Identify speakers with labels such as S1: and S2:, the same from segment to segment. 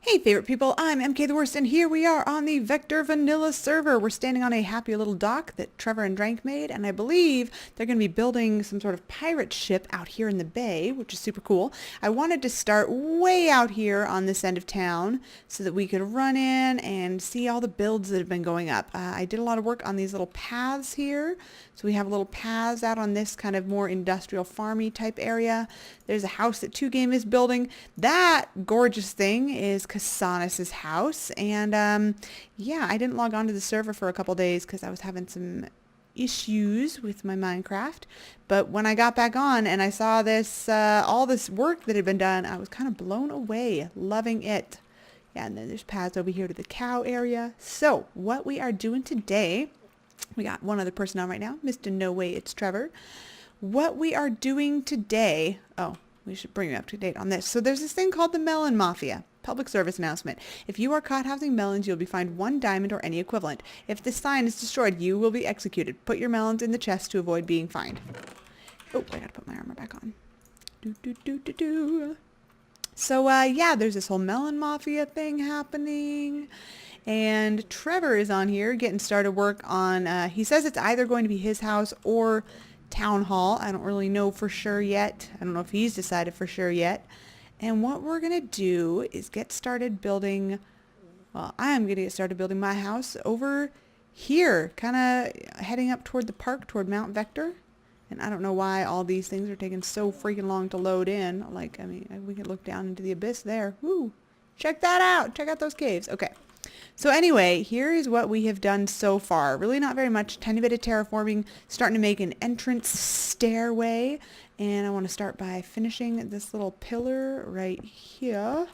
S1: Hey favorite people, I'm MKtheWorst and here we are on the Vector Vanilla server. We're standing on a happy little dock that Trevor and Drank made, and I believe they're going to be building some sort of pirate ship out here in the bay, which is super cool. I wanted to start way out here on this end of town so that we could run in and see all the builds that have been going up. I did a lot of work on these little paths here. So we have little paths out on this kind of more industrial farmy type area. There's a house that 2Game is building. That gorgeous thing is Kasanis' house. And yeah, I didn't log on to the server for a couple days because I was having some issues with my Minecraft. But when I got back on and I saw this, all this work that had been done, I was kind of blown away, loving it. Yeah, and then there's paths over here to the cow area. So what we are doing today, we got one other person on right now, Mr. No Way It's Trevor. What we are doing today, oh, we should bring you up to date on this. So there's this thing called the Melon Mafia. Public service announcement. If you are caught housing melons, you'll be fined 1 diamond or any equivalent. If this sign is destroyed, you will be executed. Put your melons in the chest to avoid being fined. Oh, I gotta put my armor back on. So, yeah, there's this whole Melon Mafia thing happening. And Trevor is on here getting started work on, he says it's either going to be his house or town hall. I don't really know for sure yet. I don't know if he's decided for sure yet. And what we're going to do is get started building, well, I'm going to get started building my house over here, kind of heading up toward the park, toward Mount Vector. And I don't know why all these things are taking so freaking long to load in. Like, I mean, we can look down into the abyss there. Woo! Check that out. Check out those caves. Okay. So anyway, here is what we have done so far. Really not very much. Tiny bit of terraforming. Starting to make an entrance stairway. And I want to start by finishing this little pillar right here.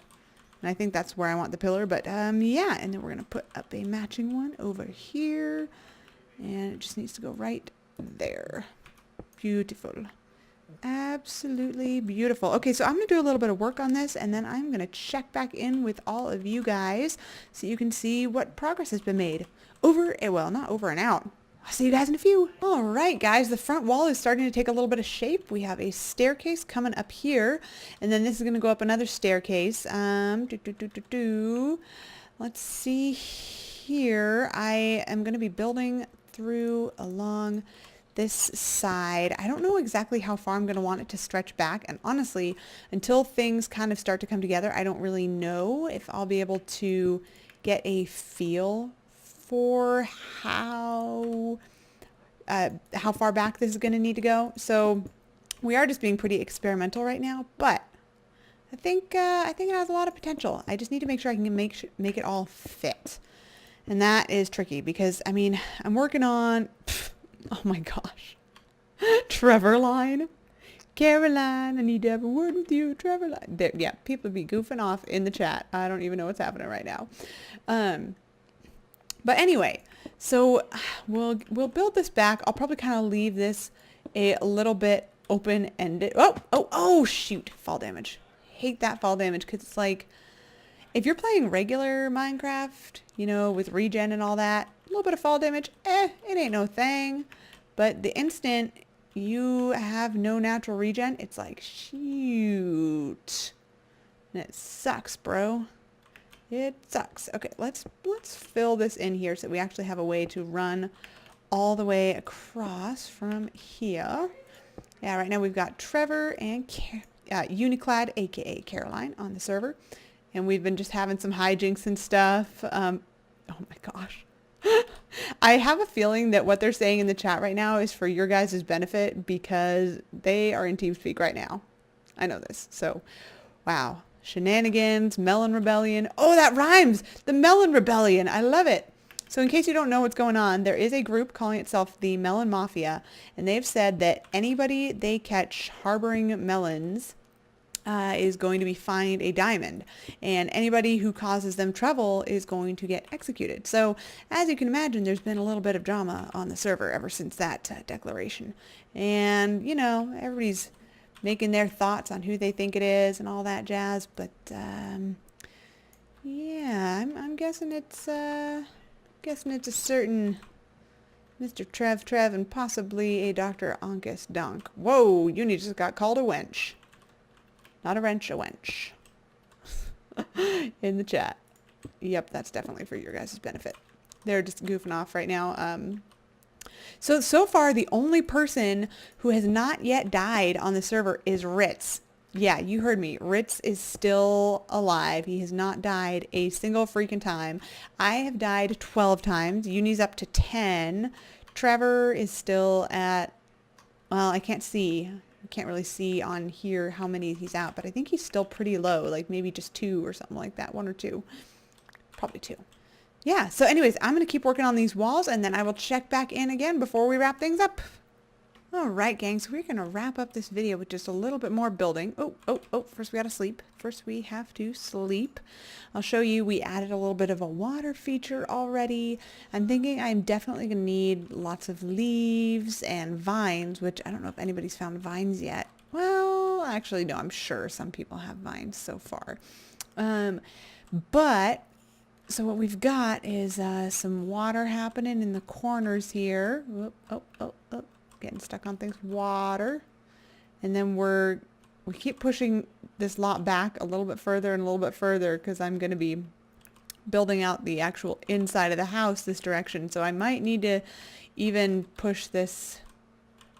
S1: And I think that's where I want the pillar. But yeah, and then we're going to put up a matching one over here. And it just needs to go right there. Beautiful. Absolutely beautiful. Okay, so I'm going to do a little bit of work on this, and then I'm going to check back in with all of you guys so you can see what progress has been made. Well, not over and out. I'll see you guys in a few. All right, guys, the front wall is starting to take a little bit of shape. We have a staircase coming up here, and then this is going to go up another staircase. Let's see here. I am going to be building through along this side. I don't know exactly how far I'm going to want it to stretch back, and honestly, until things kind of start to come together, I don't really know if I'll be able to get a feel for how far back this is going to need to go. So we are just being pretty experimental right now, but I think it has a lot of potential. I just need to make sure I can make it all fit, and that is tricky because I mean I'm working on. Oh my gosh. Trevor line. Caroline, I need to have a word with you, Trevor line. There, yeah, people be goofing off in the chat. I don't even know what's happening right now. But anyway, so we'll build this back. I'll probably kind of leave this a little bit open-ended. Oh, shoot. Fall damage. Hate that fall damage because it's like, if you're playing regular Minecraft, you know, with regen and all that, a little bit of fall damage, it ain't no thing. But the instant you have no natural regen, it's like, shoot. And it sucks, bro. It sucks. Okay, let's fill this in here so we actually have a way to run all the way across from here. Yeah, right now we've got Trevor and Uniclad, aka Caroline, on the server. And we've been just having some hijinks and stuff. Oh my gosh. I have a feeling that what they're saying in the chat right now is for your guys' benefit because they are in TeamSpeak right now. I know this. So, wow. Shenanigans, Melon Rebellion. Oh, that rhymes! The Melon Rebellion. I love it. So in case you don't know what's going on, there is a group calling itself the Melon Mafia. And they've said that anybody they catch harboring melons is going to be fined a diamond, and anybody who causes them trouble is going to get executed. So as you can imagine, there's been a little bit of drama on the server ever since that declaration, and you know, everybody's making their thoughts on who they think it is and all that jazz, but yeah, I'm guessing it's a certain Mr. Trev and possibly a Dr. Ankus Dunk. Whoa, Uni just got called a wench. Not a wrench, a wench. in the chat. Yep, that's definitely for your guys' benefit. They're just goofing off right now. So far, the only person who has not yet died on the server is Ritz. Yeah, you heard me. Ritz is still alive. He has not died a single freaking time. I have died 12 times. Uni's up to 10. Trevor is still at, well, I can't see. I can't really see on here how many he's out, but I think he's still pretty low, like maybe just 2 or something like that, 1 or 2. Probably 2. Yeah, so anyways, I'm going to keep working on these walls, and then I will check back in again before we wrap things up. All right, gang, so we're going to wrap up this video with just a little bit more building. Oh, first we got to sleep. First we have to sleep. I'll show you, we added a little bit of a water feature already. I'm thinking I'm definitely going to need lots of leaves and vines, which I don't know if anybody's found vines yet. Well, actually, no, I'm sure some people have vines so far. But... so what we've got is some water happening in the corners here. Oh, getting stuck on things. Water. And then we keep pushing this lot back a little bit further and a little bit further because I'm going to be building out the actual inside of the house this direction. So I might need to even push this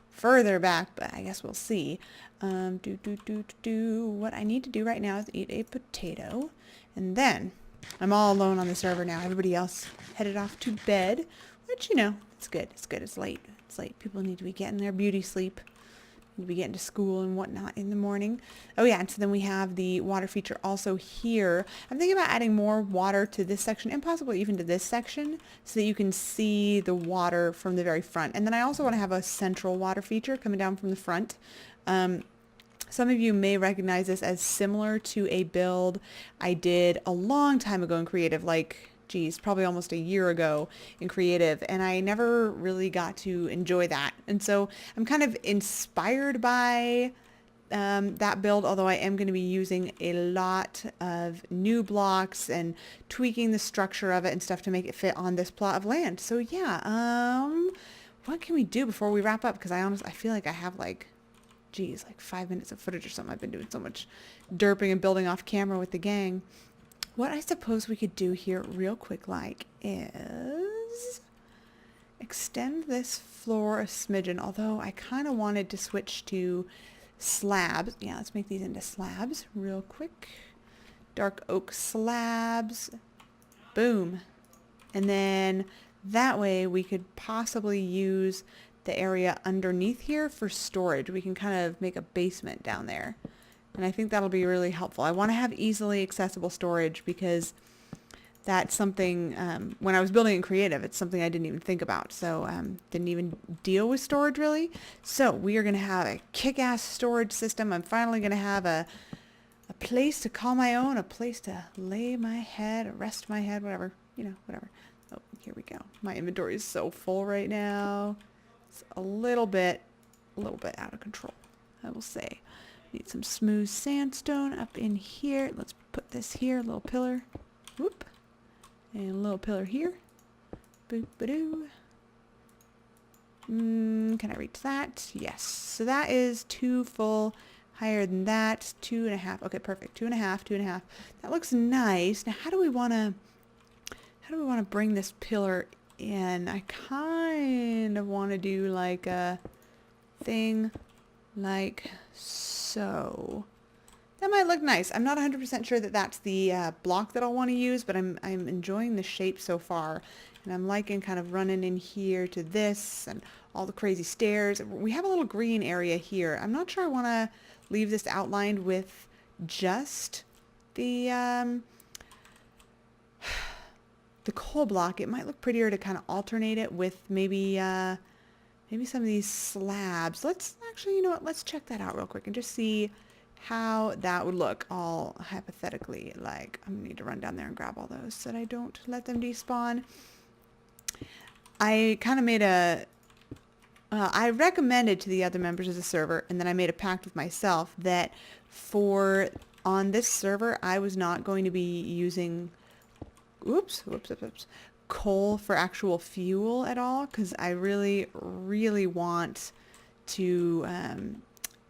S1: further back, but I guess we'll see. What I need to do right now is eat a potato, and then I'm all alone on the server now. Everybody else headed off to bed, which, you know, it's good. It's good. It's late. It's late. People need to be getting their beauty sleep. Need to be getting to school and whatnot in the morning. Oh, yeah. And so then we have the water feature also here. I'm thinking about adding more water to this section and possibly even to this section so that you can see the water from the very front. And then I also want to have a central water feature coming down from the front. Some of you may recognize this as similar to a build I did a long time ago in Creative, like, geez, probably almost a year ago in Creative, and I never really got to enjoy that. And so I'm kind of inspired by that build, although I am going to be using a lot of new blocks and tweaking the structure of it and stuff to make it fit on this plot of land. So yeah, what can we do before we wrap up? Because I feel like I have like... geez, like 5 minutes of footage or something. I've been doing so much derping and building off camera with the gang. What I suppose we could do here real quick like is extend this floor a smidgen, although I kind of wanted to switch to slabs. Yeah, let's make these into slabs real quick. Dark oak slabs. Boom. And then that way we could possibly use the area underneath here for storage. We can kind of make a basement down there, and I think that'll be really helpful. I want to have easily accessible storage because that's something when I was building in Creative, it's something I didn't even think about, so didn't even deal with storage really. So we are going to have a kick-ass storage system. I'm finally going to have a place to call my own, a place to lay my head, rest my head, whatever, you know, whatever. Oh, here we go. My inventory is so full right now. It's a little bit out of control, I will say. Need some smooth sandstone up in here. Let's put this here, a little pillar. Whoop. And a little pillar here. Boop-a-doo. Can I reach that? Yes. So that is 2 full. Higher than that. 2.5. Okay, perfect. 2.5, 2.5. That looks nice. Now, how do we want to bring this pillar in? I kind of want to do like a thing like so. That might look nice. I'm not 100% sure that that's the block that I'll want to use, but I'm enjoying the shape so far, and I'm liking kind of running in here to this and all the crazy stairs. We have a little green area here. I'm not sure I want to leave this outlined with just the coal block. It might look prettier to kind of alternate it with maybe some of these slabs. Let's actually, you know what, let's check that out real quick and just see how that would look, all hypothetically. Like, I'm gonna need to run down there and grab all those so that I don't let them despawn. I kind of made I recommended to the other members of the server, and then I made a pact with myself that on this server I was not going to be using coal for actual fuel at all, because I really want to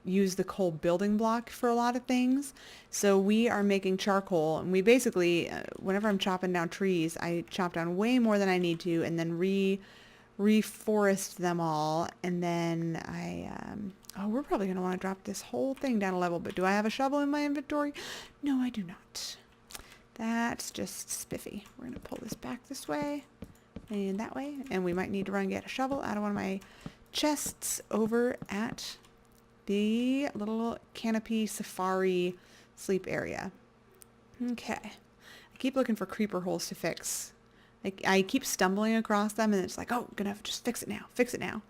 S1: use the coal building block for a lot of things. So we are making charcoal, and we basically, whenever I'm chopping down trees, I chop down way more than I need to, and then reforest them all, and then oh, we're probably going to want to drop this whole thing down a level, but do I have a shovel in my inventory? No, I do not. That's just spiffy. We're going to pull this back this way and that way, and we might need to run and get a shovel out of one of my chests over at the little canopy safari sleep area. Okay. I keep looking for creeper holes to fix. I keep stumbling across them, and it's like, oh, gonna have to just fix it now. Fix it now.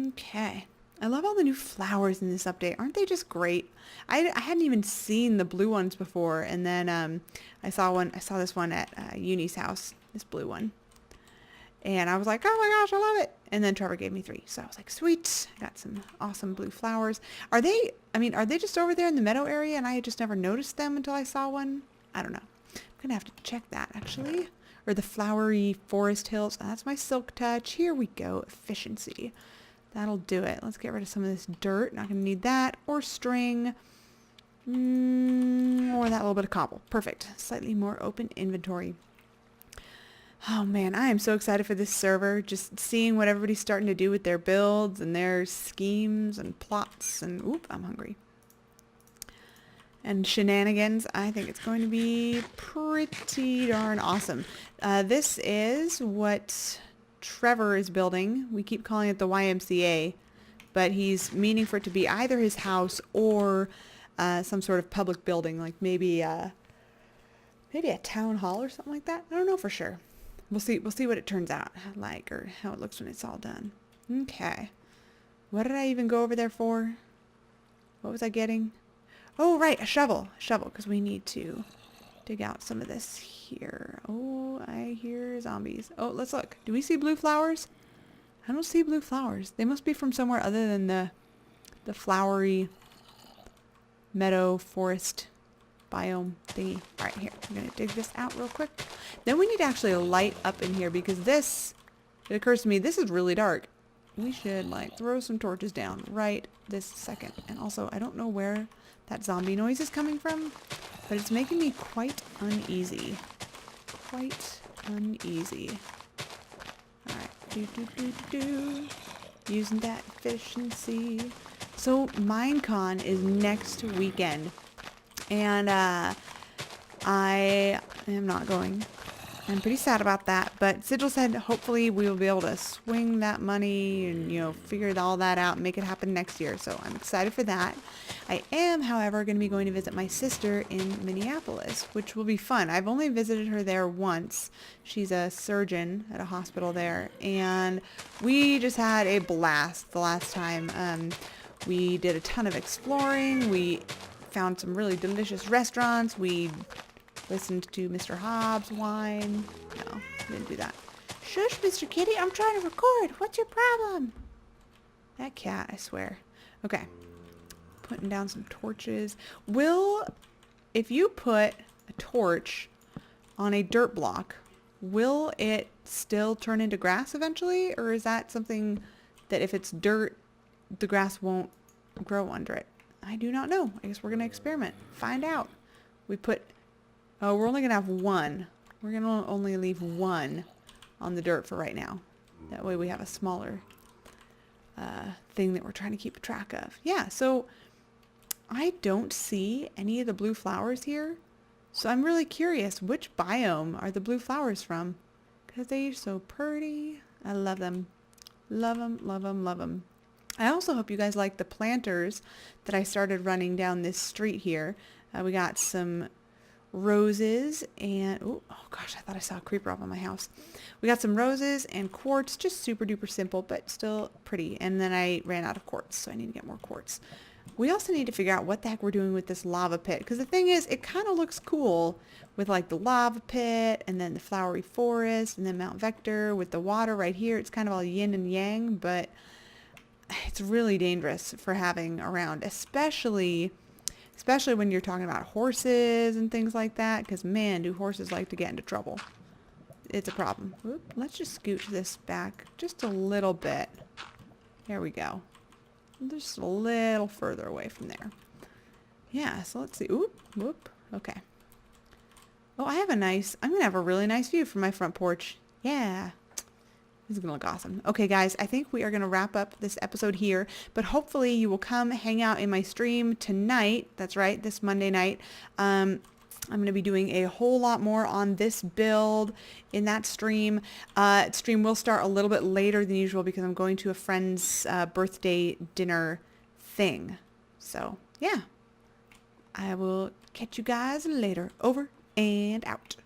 S1: Okay. I love all the new flowers in this update. Aren't they just great? I hadn't even seen the blue ones before, and then I saw this one at Uni's house, this blue one. And I was like, oh my gosh, I love it. And then Trevor gave me 3. So I was like, sweet. I got some awesome blue flowers. Are they just over there in the meadow area and I had just never noticed them until I saw one? I don't know. I'm going to have to check that actually. Or the flowery forest hills. Oh, that's my silk touch. Here we go. Efficiency. That'll do it. Let's get rid of some of this dirt. Not going to need that. Or string. Or that little bit of cobble. Perfect. Slightly more open inventory. Oh man, I am so excited for this server. Just seeing what everybody's starting to do with their builds and their schemes and plots and oop, I'm hungry. And shenanigans. I think it's going to be pretty darn awesome. This is what Trevor is building. We keep calling it the YMCA, but he's meaning for it to be either his house or some sort of public building, like maybe a town hall or something like that. I don't know for sure. We'll see what it turns out like, or how it looks when it's all done. Okay. What did I even go over there for? What was I getting? Oh, right, a shovel. A shovel, because we need to dig out some of this here. Oh, I hear zombies. Oh, let's look. Do we see blue flowers? I don't see blue flowers. They must be from somewhere other than the flowery meadow forest biome thingy. All right, here. I'm going to dig this out real quick. Then we need to actually light up in here because it occurs to me, this is really dark. We should like throw some torches down right this second. And also, I don't know where that zombie noise is coming from, but it's making me quite uneasy. Quite uneasy. All right. Using that efficiency. So Minecon is next weekend. And I am not going. I'm pretty sad about that. But Sigil said hopefully we will be able to swing that money and, you know, figure all that out and make it happen next year. So I'm excited for that. I am, however, going to be going to visit my sister in Minneapolis, which will be fun. I've only visited her there once. She's a surgeon at a hospital there. And we just had a blast the last time. We did a ton of exploring. We found some really delicious restaurants. We listened to Mr. Hobbs whine. No, didn't do that. Shush, Mr. Kitty, I'm trying to record. What's your problem? That cat, I swear. Okay. Putting down some torches. If you put a torch on a dirt block, will it still turn into grass eventually? Or is that something that if it's dirt, the grass won't grow under it? I do not know. I guess we're going to experiment. Find out. Oh, we're only going to have one. We're going to only leave one on the dirt for right now. That way we have a smaller thing that we're trying to keep track of. Yeah, so I don't see any of the blue flowers here. So I'm really curious, which biome are the blue flowers from? Because they're so pretty. I love them. Love them, love them, love them. I also hope you guys like the planters that I started running down this street here. We got some roses and, oh gosh, I thought I saw a creeper up on my house. We got some roses and quartz, just super duper simple, but still pretty. And then I ran out of quartz, so I need to get more quartz. We also need to figure out what the heck we're doing with this lava pit, because the thing is, it kind of looks cool with like the lava pit and then the flowery forest and then Mount Vector with the water right here. It's kind of all yin and yang, but it's really dangerous for having around, especially when you're talking about horses and things like that, because man, do horses like to get into trouble. It's a problem. Oop, let's just scooch this back just a little bit. There we go. just a little further away from there. Yeah, so let's see. Oop, whoop. Okay. Oh, I'm going to have a really nice view from my front porch. Yeah. This is going to look awesome. Okay, guys, I think we are going to wrap up this episode here, but hopefully you will come hang out in my stream tonight. That's right, this Monday night. I'm going to be doing a whole lot more on this build in that stream. Stream will start a little bit later than usual because I'm going to a friend's birthday dinner thing. So, yeah. I will catch you guys later. Over and out.